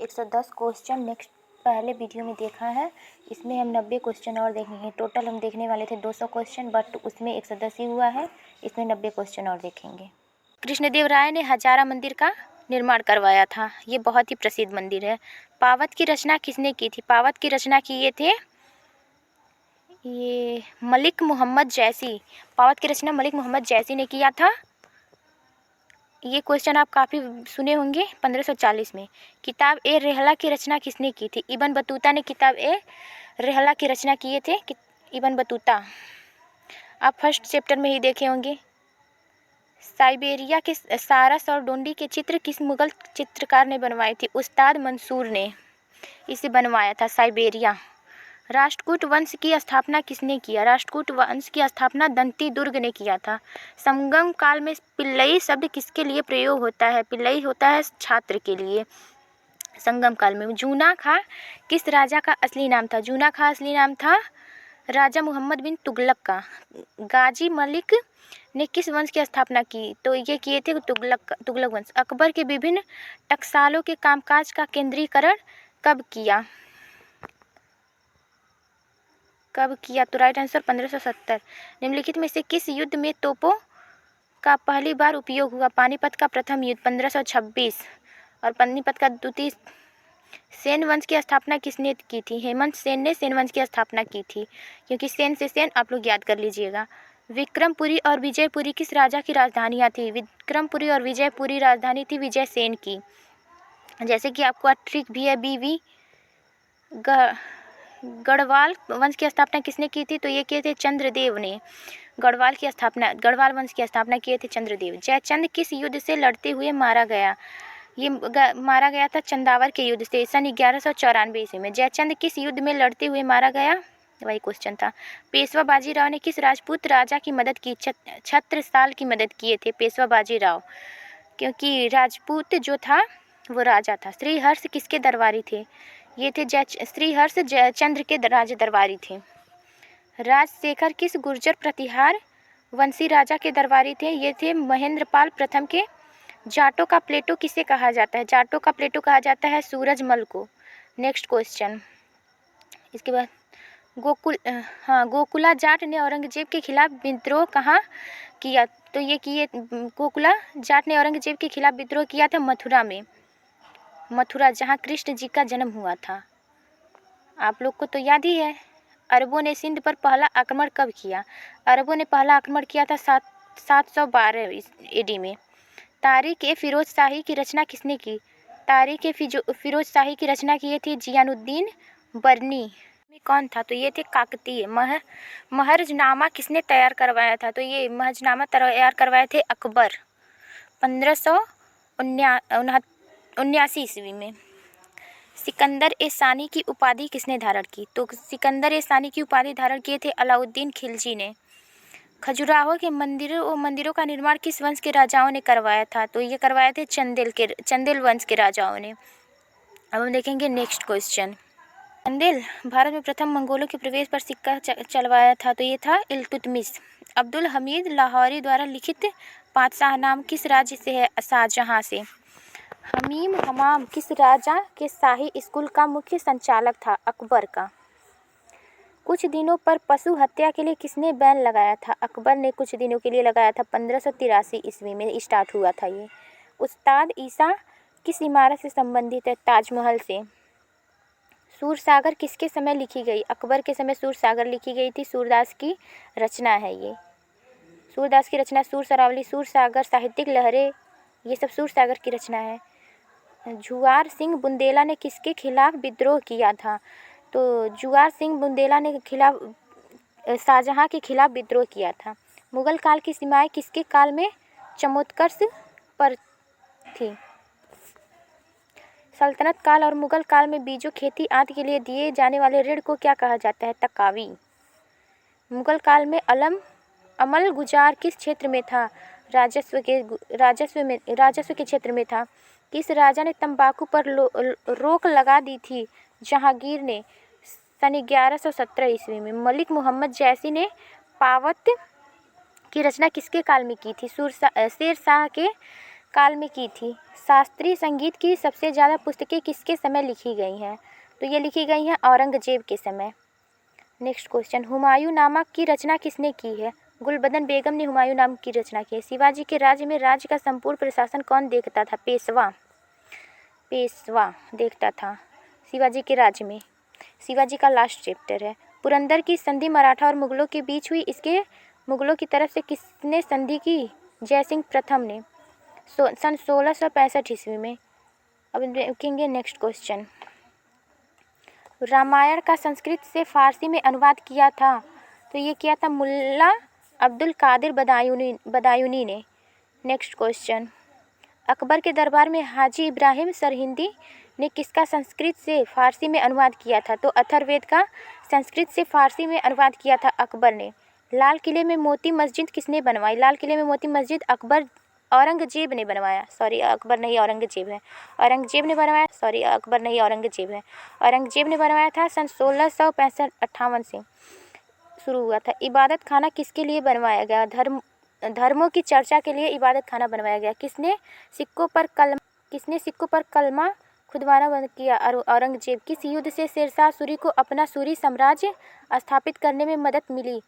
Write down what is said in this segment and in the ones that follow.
110 question next पहले video में देखा है। इसमें हम 90 क्वेश्चन और देखेंगे। टोटल हम देखने वाले थे 200 क्वेश्चन, बट उसमें 110 ही हुआ है। इसमें 90 क्वेश्चन और देखेंगे। कृष्णदेव राय ने हजारा मंदिर का निर्माण करवाया था। ये बहुत ही प्रसिद्ध मंदिर है। पावत की रचना किसने की थी? पावत की रचना किए थे ये मलिक मोहम्मद जैसी। पावत की रचना मलिक मोहम्मद जैसी ने किया था। ये क्वेश्चन आप काफ़ी सुने होंगे। 1540 में। किताब ए रहला की रचना किसने की थी? इब्न बतूता ने किताब ए रहला की रचना किए थे। इब्न बतूता आप फर्स्ट चैप्टर में ही देखे होंगे। साइबेरिया के सारस और डोंडी के चित्र किस मुगल चित्रकार ने बनवाई थी? उस्ताद मंसूर ने इसे बनवाया था, साइबेरिया। राष्ट्रकूट वंश की स्थापना किसने किया? राष्ट्रकूट वंश की स्थापना दंती दुर्ग ने किया था। संगम काल में पिल्लई शब्द किसके लिए प्रयोग होता है? पिल्लई होता है छात्र के लिए। संगम काल में जूना खां किस राजा का असली नाम था? जूना खां असली नाम था राजा मोहम्मद बिन तुगलक का। गाजी मलिक ने किस वंश की स्थापना की? तो ये किए थे तुगलक वंश। अकबर के विभिन्न टकसालों के कामकाज का केंद्रीकरण कब किया? तो राइट आंसर 1570। निम्नलिखित में से किस युद्ध में तोपों का पहली बार उपयोग हुआ? पानीपत का प्रथम युद्ध 1526 और पानीपत का द्वितीय। सेन वंश की स्थापना किसने की थी? हेमंत सेन ने सेन वंश की स्थापना की थी, क्योंकि सेन से सेन आप लोग याद कर लीजिएगा। विक्रमपुरी और विजयपुरी किस राजा की राजधानियाँ थी? विक्रमपुरी और विजयपुरी राजधानी थी विजय सेन की। जैसे कि आपको ट्रिक भी है बीवी गढ़वाल वंश की स्थापना किसने की थी? तो ये किए थे चंद्रदेव ने। गढ़वाल वंश की स्थापना किए थे चंद्रदेव। जयचंद किस युद्ध से लड़ते हुए मारा गया? ये मारा गया था चंदावर के युद्ध से सन 1194 ईस्वी में। जयचंद किस युद्ध में लड़ते हुए मारा गया? वही क्वेश्चन था। पेशवा बाजीराव ने किस राजपूत राजा की मदद की? छत्रसाल की मदद किए थे पेशवा बाजीराव, क्योंकि राजपूत जो था वो राजा था। श्रीहर्ष किसके दरबारी थे? ये थे श्रीहर्ष जयचंद्र के राज दरबारी थे। राजशेखर किस गुर्जर प्रतिहार वंशी राजा के दरबारी थे? ये थे महेंद्रपाल प्रथम के। जाटों का प्लेटो किसे कहा जाता है? जाटों का प्लेटो कहा जाता है सूरजमल को। Next question. इसके बाद गोकुला जाट ने औरंगजेब के खिलाफ विद्रोह कहाँ किया? तो ये किए गोकुला जाट ने औरंगजेब के खिलाफ विद्रोह किया था मथुरा में। मथुरा, जहाँ कृष्ण जी का जन्म हुआ था। आप लोग को तो याद ही है। अरबों ने सिंध पर पहला आक्रमण कब किया? अरबों ने पहला आक्रमण किया था 712 AD में। तारीख ए फिरोज शाही की रचना किसने की? तारीख ए फिरोज शाही की रचना किए थे जियानुद्दीन बरनी। में कौन था? तो ये थे काकतीय। महरजनामा किसने तैयार करवाया था? तो ये महरजनामा तैयार करवाए थे अकबर 1579 ईस्वी में। सिकंदर ए सानी की उपाधि किसने धारण की? तो सिकंदर ए सानी की उपाधि धारण किए थे अलाउद्दीन खिलजी ने। खजुराहो के मंदिरों का निर्माण किस वंश के राजाओं ने करवाया था? तो ये करवाए थे चंदेल वंश के राजाओं ने। अब हम देखेंगे नेक्स्ट क्वेश्चन। चंदेल भारत में प्रथम मंगोलों के प्रवेश पर सिक्का चलवाया था, तो ये था इल्तुतमिश। अब्दुल हमीद लाहौरी द्वारा लिखित पातशाहनामा किस राज्य से है? शाहजहाँ से। हमाम किस राजा के शाही स्कूल का मुख्य संचालक था? अकबर का। कुछ दिनों पर पशु हत्या के लिए किसने बैन लगाया था? अकबर ने कुछ दिनों के लिए लगाया था। 1583 ईस्वी में स्टार्ट हुआ था ये। उस्ताद ईसा किस इमारत से संबंधित है? ताजमहल से। सूरसागर किसके समय लिखी गई? अकबर के समय सूरसागर लिखी गई थी। सूरदास की रचना है ये। सूरदास की रचना सूर सरावली, सूरसागर, साहित्यिक लहरें, ये सब सूरसागर की रचना है। जुआर सिंह बुंदेला ने किसके खिलाफ विद्रोह किया था? तो जुआर सिंह बुंदेला ने शाहजहाँ के खिलाफ विद्रोह किया था। मुगल काल की सीमाएं किसके काल में चमोत्कर्ष पर थी? सल्तनत काल और मुगल काल में बीजों, खेती आदि के लिए दिए जाने वाले ऋण को क्या कहा जाता है? तकावी। मुगल काल में अमल गुजार किस क्षेत्र में था? राजस्व के क्षेत्र में था। किस राजा ने तंबाकू पर रोक लगा दी थी? जहांगीर ने सन 1117 ईस्वी में। मलिक मोहम्मद जैसी ने पावत की रचना किसके काल में की थी? शेर शाह के काल में की थी? शास्त्रीय संगीत की सबसे ज़्यादा पुस्तकें किसके समय लिखी गई हैं? तो ये लिखी गई हैं औरंगजेब के समय। नेक्स्ट क्वेश्चन, हुमायूंनामा की रचना किसने की है? गुलबदन बेगम ने हुमायूंनामा की रचना की है। शिवाजी के राज्य में राज्य का संपूर्ण प्रशासन कौन देखता था? पेशवा देखता था शिवाजी के राज्य में। शिवाजी का लास्ट चैप्टर है। पुरंदर की संधि मराठा और मुगलों के बीच हुई, इसके मुगलों की तरफ से किसने संधि की? जयसिंह प्रथम ने सन 1665 ईस्वी में। अब देखेंगे नेक्स्ट क्वेश्चन, रामायण का संस्कृत से फारसी में अनुवाद किया था? तो ये किया था मुल्ला अब्दुल कादिर बदायूनी ने। नेक्स्ट क्वेश्चन, अकबर के दरबार में हाजी इब्राहिम सरहिंदी ने किसका संस्कृत से फारसी में अनुवाद किया था? तो अथर्ववेद का संस्कृत से फारसी में अनुवाद किया था अकबर ने। लाल किले में मोती मस्जिद किसने बनवाई? लाल किले में मोती मस्जिद औरंगजेब ने बनवाया। सॉरी, अकबर नहीं, औरंगजेब है। औरंगजेब ने बनवाया, सॉरी, अकबर नहीं, औरंगजेब है। औरंगजेब ने बनवाया था। सन 1665-58 से शुरू हुआ था। इबादत खाना किसके लिए बनवाया गया? धर्मों की चर्चा के लिए इबादत खाना बनवाया गया। किसने सिक्कों पर कलमा खुदवाना बंद किया? औरंगजेब। किस युद्ध से शेरशाह सूरी को अपना सूरी साम्राज्य स्थापित करने में मदद मिली?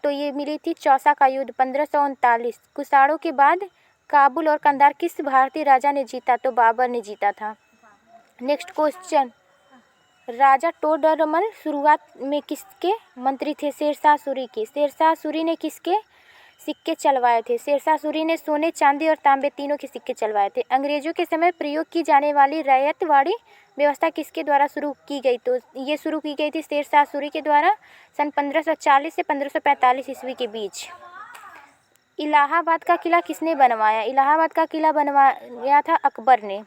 तो ये मिली थी चौसा का युद्ध 1539। कुशाणों के बाद काबुल और कंधार किस भारतीय राजा ने जीता? तो बाबर ने जीता था। नेक्स्ट क्वेश्चन, राजा टोडरमल शुरुआत में किसके मंत्री थे? शेरशाह सूरी के। शेरशाह सूरी ने किसके सिक्के चलवाए थे? शेरशाह सूरी ने सोने, चांदी और तांबे तीनों के सिक्के चलवाए थे। अंग्रेजों के समय प्रयोग की जाने वाली रैयतवाड़ी व्यवस्था किसके द्वारा शुरू की गई? तो ये शुरू की गई थी शेरशाह सूरी के द्वारा सन 1540 से 1545 ईस्वी के बीच। इलाहाबाद का किला किसने बनवाया? इलाहाबाद का किला बनवाया था अकबर ने।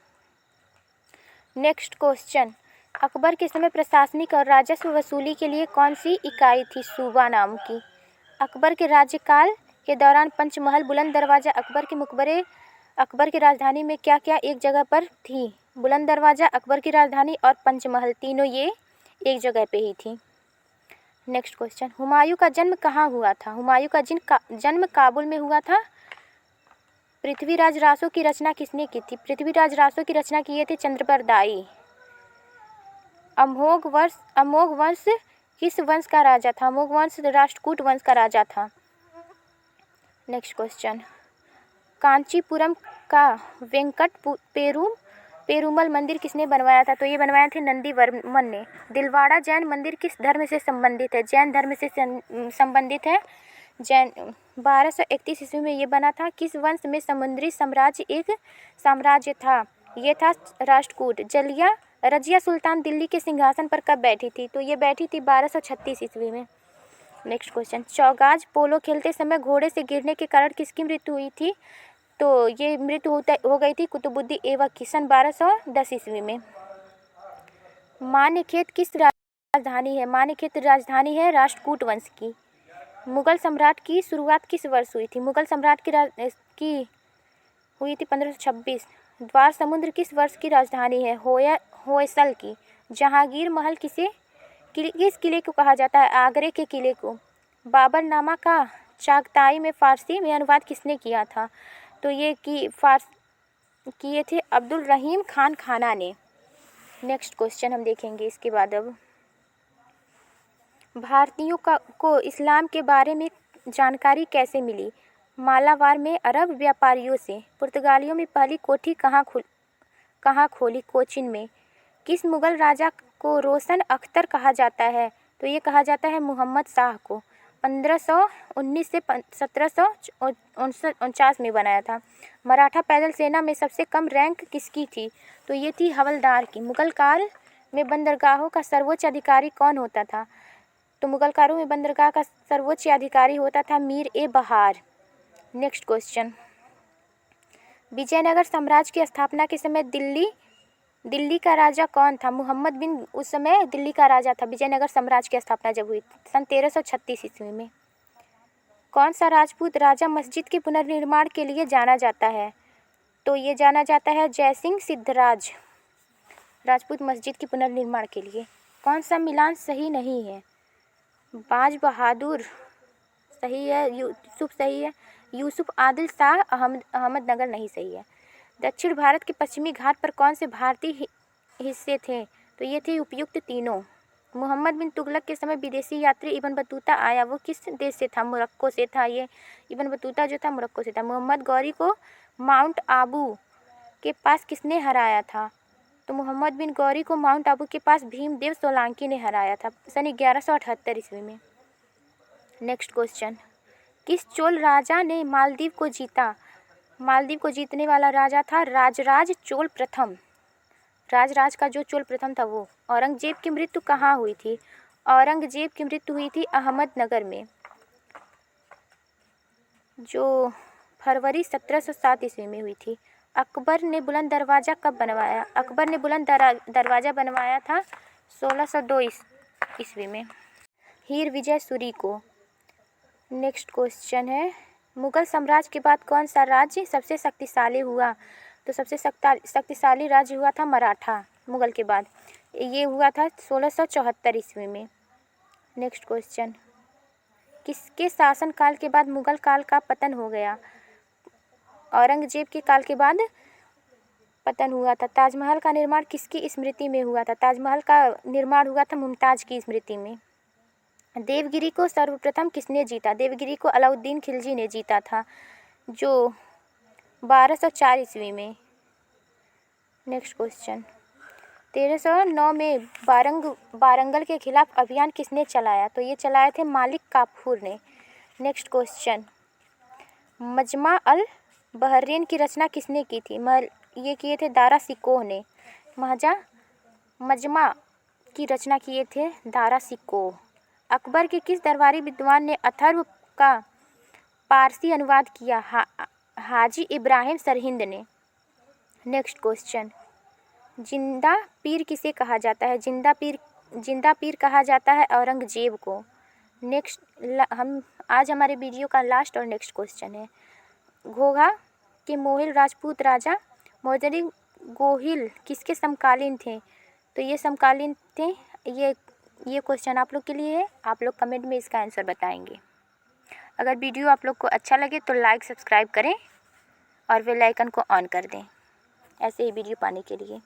नेक्स्ट क्वेश्चन, अकबर के समय प्रशासनिक और राजस्व वसूली के लिए कौन सी इकाई थी? सूबा नाम की। अकबर के राज्यकाल के दौरान पंचमहल, बुलंद दरवाज़ा, अकबर के मकबरे अकबर की राजधानी में क्या क्या एक जगह पर थी? बुलंद दरवाज़ा, अकबर की राजधानी और पंचमहल, तीनों ये एक जगह पे ही थी। नेक्स्ट क्वेश्चन, हुमायूं का जन्म कहाँ हुआ था? हुमायूं का जन्म काबुल में हुआ था। पृथ्वीराज रासो की रचना किसने की थी? पृथ्वीराज रासो की रचना किए थे चंद्रप्रदायी। अमोघ वंश किस वंश का राजा था? अमोघ वंश राष्ट्रकूट वंश का राजा था। नेक्स्ट क्वेश्चन, कांचीपुरम का वेंकट पेरुमल मंदिर किसने बनवाया था? तो ये बनवाए थे नंदीवर्मन ने। दिलवाड़ा जैन मंदिर किस धर्म से संबंधित है? जैन धर्म से संबंधित है। जैन 1231 ईस्वी में ये बना था। किस वंश में समुद्री साम्राज्य एक साम्राज्य था? ये था राष्ट्रकूट। रजिया सुल्तान दिल्ली के सिंहासन पर कब बैठी थी? तो ये बैठी थी 1236 ईस्वी में। नेक्स्ट क्वेश्चन, चौगाज पोलो खेलते समय घोड़े से गिरने के कारण किसकी मृत्यु हुई थी? तो ये मृत्यु हो गई थी कुतुबुद्दीन ऐबक की सन 1210 ईस्वी में। मान्यखेत किस राजधानी है? मान्यखेत राजधानी है राष्ट्रकूट वंश की। मुगल सम्राट की शुरुआत किस वर्ष हुई थी? मुगल सम्राट की हुई थी 1526। द्वार समुद्र किस वर्ष की राजधानी है? होयसल की। जहांगीर महल किस किले को कहा जाता है? आगरे के किले को। बाबरनामा का चागताई में फारसी में अनुवाद किसने किया था? तो ये किए थे अब्दुल रहीम खान खाना ने। नेक्स्ट क्वेश्चन हम देखेंगे इसके बाद। अब भारतीयों को इस्लाम के बारे में जानकारी कैसे मिली? मालाबार में अरब व्यापारियों से। पुर्तगालियों में पहली कोठी कहाँ खोली? कोचिन में। किस मुगल राजा को रोशन अख्तर कहा जाता है? तो ये कहा जाता है मोहम्मद शाह को। 1519 से 1749 में बनाया था। मराठा पैदल सेना में सबसे कम रैंक किसकी थी? तो ये थी हवलदार की। मुगल काल में बंदरगाहों का सर्वोच्च अधिकारी कौन होता था? तो मुगल कालों में बंदरगाह का सर्वोच्च अधिकारी होता था मीर ए बहार। नेक्स्ट क्वेश्चन, विजयनगर साम्राज्य की स्थापना के समय दिल्ली का राजा कौन था? मोहम्मद बिन उस समय दिल्ली का राजा था। विजयनगर साम्राज्य की स्थापना जब हुई सन 1336 ईस्वी में। कौन सा राजपूत राजा मस्जिद के पुनर्निर्माण के लिए जाना जाता है? तो ये जाना जाता है जयसिंह सिद्धराज राजपूत मस्जिद के पुनर्निर्माण के लिए। कौन सा मिलान सही नहीं है? बाज बहादुर सही है, यूसुफ सही है, यूसुफ आदिल शाह अहमदनगर नहीं सही है। दक्षिण भारत के पश्चिमी घाट पर कौन से भारतीय हिस्से थे? तो ये थे उपयुक्त तीनों। मोहम्मद बिन तुगलक के समय विदेशी यात्री इब्न बतूता आया, वो किस देश से था? मोरक्को से था। ये इब्न बतूता जो था मोरक्को से था। मोहम्मद गौरी को माउंट आबू के पास किसने हराया था? तो मोहम्मद बिन गौरी को माउंट आबू के पास भीमदेव सोलंकी ने हराया था सन 1178 ईस्वी में। नेक्स्ट क्वेश्चन, किस चोल राजा ने मालदीव को जीता? मालदीव को जीतने वाला राजा था राजराज चोल प्रथम। राजराज का जो चोल प्रथम था वो। औरंगजेब की मृत्यु कहाँ हुई थी? औरंगजेब की मृत्यु हुई थी अहमदनगर में, जो फरवरी 1707 ईस्वी में हुई थी। अकबर ने बुलंद दरवाज़ा कब बनवाया? अकबर ने बुलंद दरवाज़ा बनवाया था 1602 ईस्वी में। हीर विजय सूरी को। नेक्स्ट क्वेश्चन है, मुगल साम्राज्य के बाद कौन सा राज्य सबसे शक्तिशाली हुआ? तो सबसे शक्तिशाली राज्य हुआ था मराठा, मुगल के बाद। ये हुआ था 1674 ईस्वी में। नेक्स्ट क्वेश्चन, किसके शासनकाल के बाद मुगल काल का पतन हो गया? औरंगजेब के काल के बाद पतन हुआ था। ताजमहल का निर्माण किसकी स्मृति में हुआ था? ताजमहल का निर्माण हुआ था मुमताज़ की स्मृति में। देवगिरी को सर्वप्रथम किसने जीता? देवगिरी को अलाउद्दीन खिलजी ने जीता था, जो 1204 ईस्वी में। नेक्स्ट क्वेश्चन, 1309 में वारंगल के खिलाफ अभियान किसने चलाया? तो ये चलाए थे मालिक काफूर ने। नेक्स्ट क्वेश्चन, मजमा अल बहरीन की रचना किसने की थी? ये किए थे दारा सिकोह ने। मजमा की रचना किए थे दारा सिकोह। अकबर के किस दरबारी विद्वान ने अथर्व का पारसी अनुवाद किया? हाजी इब्राहिम सरहिंद ने। नेक्स्ट क्वेश्चन, जिंदा पीर किसे कहा जाता है? जिंदा पीर कहा जाता है औरंगजेब को। नेक्स्ट आज हमारे वीडियो का लास्ट और नेक्स्ट क्वेश्चन है, घोघा के मोहिल राजपूत राजा मोहम्मद गोहिल किसके समकालीन थे? तो ये समकालीन थे। ये क्वेश्चन आप लोग के लिए है, आप लोग कमेंट में इसका आंसर बताएंगे। अगर वीडियो आप लोग को अच्छा लगे तो लाइक सब्सक्राइब करें और बेल आइकन को ऑन कर दें ऐसे ही वीडियो पाने के लिए।